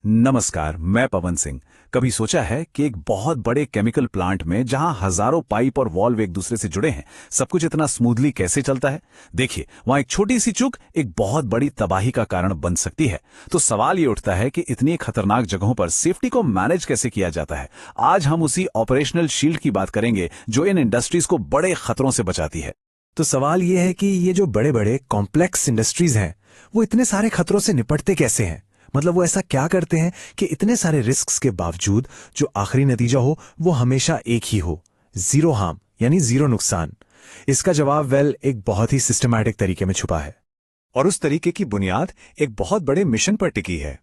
नमस्कार, मैं पवन सिंह। कभी सोचा है कि एक बहुत बड़े केमिकल प्लांट में जहां हजारों पाइप और वॉल्व एक दूसरे से जुड़े हैं, सब कुछ इतना स्मूथली कैसे चलता है? देखिए, वहां एक छोटी सी चूक एक बहुत बड़ी तबाही का कारण बन सकती है। तो सवाल ये उठता है कि इतनी खतरनाक जगहों पर सेफ्टी को मैनेज कैसे किया जाता है। आज हम उसी ऑपरेशनल शील्ड की बात करेंगे जो इन इंडस्ट्रीज को बड़े खतरों से बचाती है। तो सवाल ये है कि ये जो बड़े बड़े कॉम्प्लेक्स इंडस्ट्रीज हैं, वो इतने सारे खतरों से निपटते कैसे हैं? मतलब वो ऐसा क्या करते हैं कि इतने सारे रिस्क्स के बावजूद जो आखिरी नतीजा हो वो हमेशा एक ही हो, जीरो हार्म, यानी जीरो नुकसान। इसका जवाब एक बहुत ही सिस्टमैटिक तरीके में छुपा है। और उस तरीके की बुनियाद एक बहुत बड़े मिशन पर टिकी है।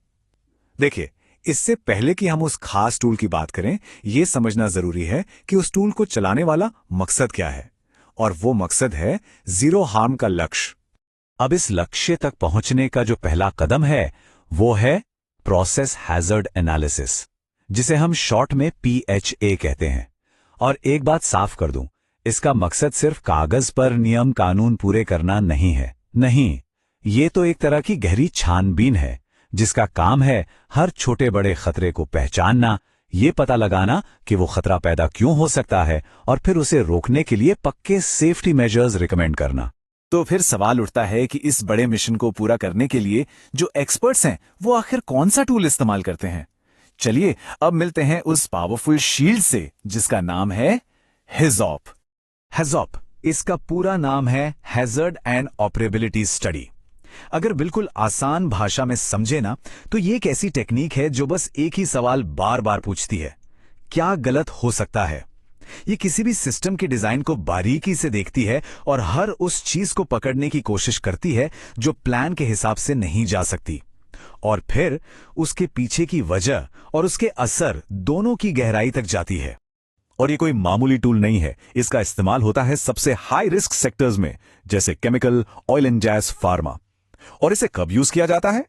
देखिए, इससे पहले कि हम उस खास टूल की बात करें, यह समझना जरूरी है कि उस टूल को चलाने वाला मकसद क्या है। और वो मकसद है जीरो हार्म का लक्ष्य। अब इस लक्ष्य तक पहुंचने का जो पहला कदम है वो है प्रोसेस हैजर्ड एनालिसिस, जिसे हम शॉर्ट में PHA कहते हैं। और एक बात साफ कर दूं, इसका मकसद सिर्फ कागज पर नियम कानून पूरे करना नहीं है। नहीं, ये तो एक तरह की गहरी छानबीन है जिसका काम है हर छोटे बड़े खतरे को पहचानना, ये पता लगाना कि वो खतरा पैदा क्यों हो सकता है और फिर उसे रोकने के लिए पक्के सेफ्टी मेजर्स रिकमेंड करना। तो फिर सवाल उठता है कि इस बड़े मिशन को पूरा करने के लिए जो एक्सपर्ट्स हैं वो आखिर कौन सा टूल इस्तेमाल करते हैं। चलिए अब मिलते हैं उस पावरफुल शील्ड से जिसका नाम है HAZOP। HAZOP, इसका पूरा नाम है हैजर्ड एंड ऑपरेबिलिटी स्टडी। अगर बिल्कुल आसान भाषा में समझे ना, तो ये एक ऐसी टेक्निक है जो बस एक ही सवाल बार बार पूछती है, क्या गलत हो सकता है। ये किसी भी सिस्टम के डिजाइन को बारीकी से देखती है और हर उस चीज को पकड़ने की कोशिश करती है जो प्लान के हिसाब से नहीं जा सकती, और फिर उसके पीछे की वजह और उसके असर दोनों की गहराई तक जाती है। और ये कोई मामूली टूल नहीं है। इसका इस्तेमाल होता है सबसे हाई रिस्क सेक्टर्स में, जैसे chemical, oil and gas, pharma. और इसे कब यूज किया जाता है?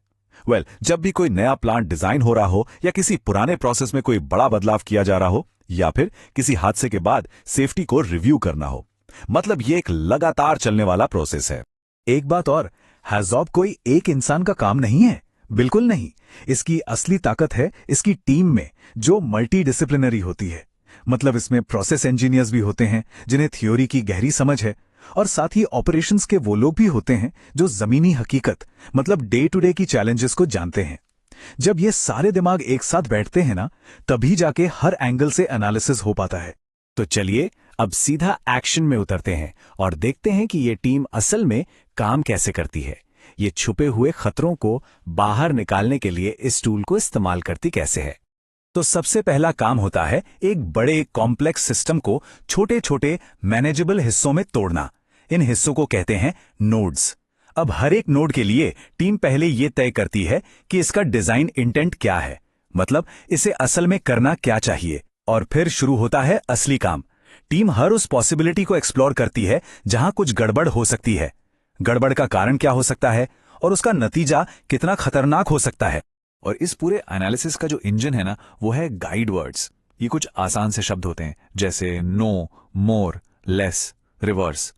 जब भी कोई नया प्लांट डिजाइन हो रहा हो, या किसी पुराने प्रोसेस में कोई बड़ा बदलाव किया जा रहा हो, या फिर किसी हादसे के बाद सेफ्टी को रिव्यू करना हो। मतलब ये एक लगातार चलने वाला प्रोसेस है। एक बात और, HAZOP कोई एक इंसान का काम नहीं है, बिल्कुल नहीं। इसकी असली ताकत है इसकी टीम में, जो मल्टी डिसिप्लिनरी होती है। मतलब इसमें प्रोसेस इंजीनियर्स भी होते हैं जिन्हें थ्योरी की गहरी समझ है, और साथ ही ऑपरेशंस के वो लोग भी होते हैं जो जमीनी हकीकत, मतलब डे टू डे की चैलेंजेस को जानते हैं। जब ये सारे दिमाग एक साथ बैठते हैं ना, तभी जाके हर एंगल से एनालिसिस हो पाता है। तो चलिए अब सीधा एक्शन में उतरते हैं और देखते हैं कि ये टीम असल में काम कैसे करती है। ये छुपे हुए खतरों को बाहर निकालने के लिए इस टूल को इस्तेमाल करती कैसे है। तो सबसे पहला काम होता है एक बड़े कॉम्प्लेक्स सिस्टम को छोटे छोटे मैनेजेबल हिस्सों में तोड़ना। इन हिस्सों को कहते हैं नोड्स। अब हर एक नोड के लिए टीम पहले यह तय करती है कि इसका डिजाइन इंटेंट क्या है, मतलब इसे असल में करना क्या चाहिए। और फिर शुरू होता है असली काम। टीम हर उस पॉसिबिलिटी को एक्सप्लोर करती है जहां कुछ गड़बड़ हो सकती है। गड़बड़ का कारण क्या हो सकता है और उसका नतीजा कितना खतरनाक हो सकता है। और इस पूरे एनालिसिस का जो इंजन है ना, वो है गाइड वर्ड्स। ये कुछ आसान से शब्द होते हैं, जैसे नो, मोर, लेस, रिवर्स।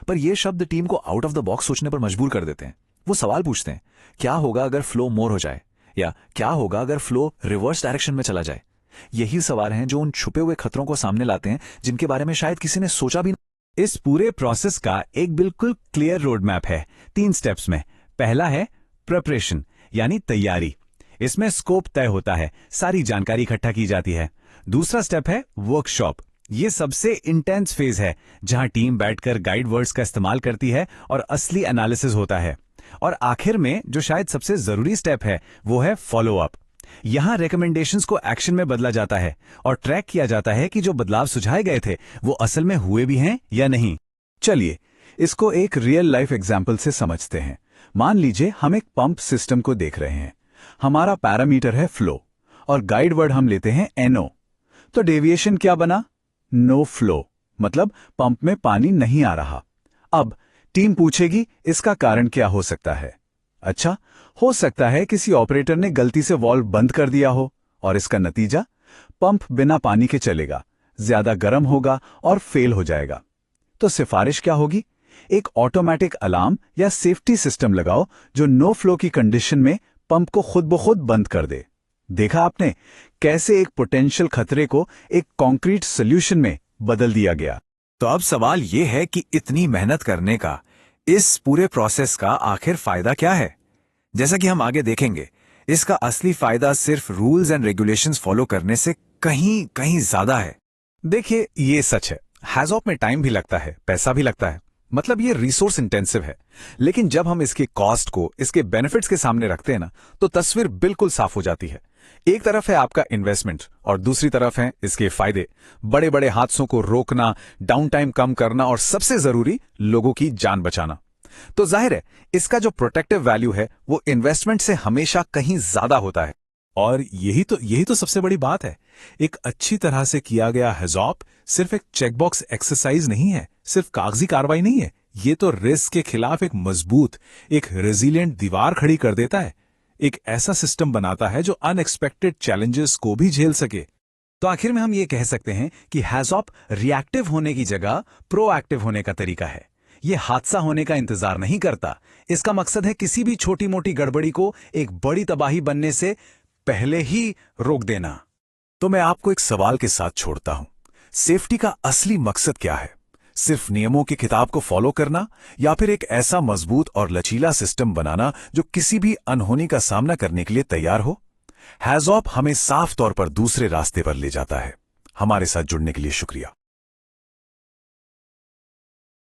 पर ये शब्द टीम को आउट ऑफ द बॉक्स सोचने पर मजबूर कर देते हैं। वो सवाल पूछते हैं, क्या होगा अगर फ्लो मोर हो जाए, या क्या होगा अगर फ्लो रिवर्स डायरेक्शन में चला जाए। यही सवाल हैं जो उन छुपे हुए खतरों को सामने लाते हैं जिनके बारे में शायद किसी ने सोचा भी नहीं। इस पूरे प्रोसेस का एक बिल्कुल क्लियर रोड मैप है 3 स्टेप्स में। पहला है प्रिपरेशन, यानी तैयारी। इसमें स्कोप तय होता है, सारी जानकारी इकट्ठा की जाती है। दूसरा स्टेप है वर्कशॉप। ये सबसे इंटेंस फेज है जहां टीम बैठकर गाइड वर्ड्स का इस्तेमाल करती है और असली एनालिसिस होता है। और आखिर में जो शायद सबसे जरूरी स्टेप है वो है फॉलो अप। यहां रिकमेंडेशंस को एक्शन में बदला जाता है और ट्रैक किया जाता है कि जो बदलाव सुझाए गए थे वो असल में हुए भी हैं या नहीं। चलिए इसको एक रियल लाइफ एग्जाम्पल से समझते हैं। मान लीजिए हम एक पंप सिस्टम को देख रहे हैं। हमारा पैरामीटर है फ्लो और गाइड वर्ड हम लेते हैं NO। तो डेविएशन क्या बना? नो फ्लो, मतलब पंप में पानी नहीं आ रहा। अब टीम पूछेगी इसका कारण क्या हो सकता है। अच्छा, हो सकता है किसी ऑपरेटर ने गलती से वाल्व बंद कर दिया हो, और इसका नतीजा पंप बिना पानी के चलेगा, ज्यादा गर्म होगा और फेल हो जाएगा। तो सिफारिश क्या होगी? एक ऑटोमेटिक अलार्म या सेफ्टी सिस्टम लगाओ जो नो फ्लो की कंडीशन में पंप को खुद ब खुद बंद कर दे। देखा आपने कैसे एक पोटेंशियल खतरे को एक कॉन्क्रीट सॉल्यूशन में बदल दिया गया। तो अब सवाल ये है कि इतनी मेहनत करने का, इस पूरे प्रोसेस का आखिर फायदा क्या है? जैसा कि हम आगे देखेंगे, इसका असली फायदा सिर्फ रूल्स एंड रेगुलेशंस फॉलो करने से कहीं कहीं ज्यादा है। देखिए, ये सच है, हैजॉप में टाइम भी लगता है, पैसा भी लगता है, मतलब ये रिसोर्स इंटेंसिव है। लेकिन जब हम इसके कॉस्ट को इसके बेनिफिट्स के सामने रखते हैं ना, तो तस्वीर बिल्कुल साफ हो जाती है। एक तरफ है आपका इन्वेस्टमेंट और दूसरी तरफ है इसके फायदे। बड़े बड़े हादसों को रोकना, डाउन टाइम कम करना और सबसे जरूरी, लोगों की जान बचाना। तो जाहिर है इसका जो प्रोटेक्टिव वैल्यू है वो इन्वेस्टमेंट से हमेशा कहीं ज्यादा होता है। और यही तो सबसे बड़ी बात है। एक अच्छी तरह से किया गया हैजॉप सिर्फ एक चेकबॉक्स एक्सरसाइज नहीं है, सिर्फ कागजी कार्रवाई नहीं है। ये तो रिस्क के खिलाफ एक मजबूत, एक रेजिलिएंट दीवार खड़ी कर देता है। एक ऐसा सिस्टम बनाता है जो अनएक्सपेक्टेड चैलेंजेस को भी झेल सके। तो आखिर में हम ये कह सकते हैं कि हैजॉप रिएक्टिव होने की जगह प्रोएक्टिव होने का तरीका है। ये हादसा होने का इंतजार नहीं करता। इसका मकसद है किसी भी छोटी मोटी गड़बड़ी को एक बड़ी तबाही बनने से पहले ही रोक देना। तो मैं आपको एक सवाल के साथ छोड़ता हूं। सेफ्टी का असली मकसद क्या है? सिर्फ नियमों की किताब को फॉलो करना, या फिर एक ऐसा मजबूत और लचीला सिस्टम बनाना जो किसी भी अनहोनी का सामना करने के लिए तैयार हो? हैजॉप हमें साफ तौर पर दूसरे रास्ते पर ले जाता है। हमारे साथ जुड़ने के लिए शुक्रिया।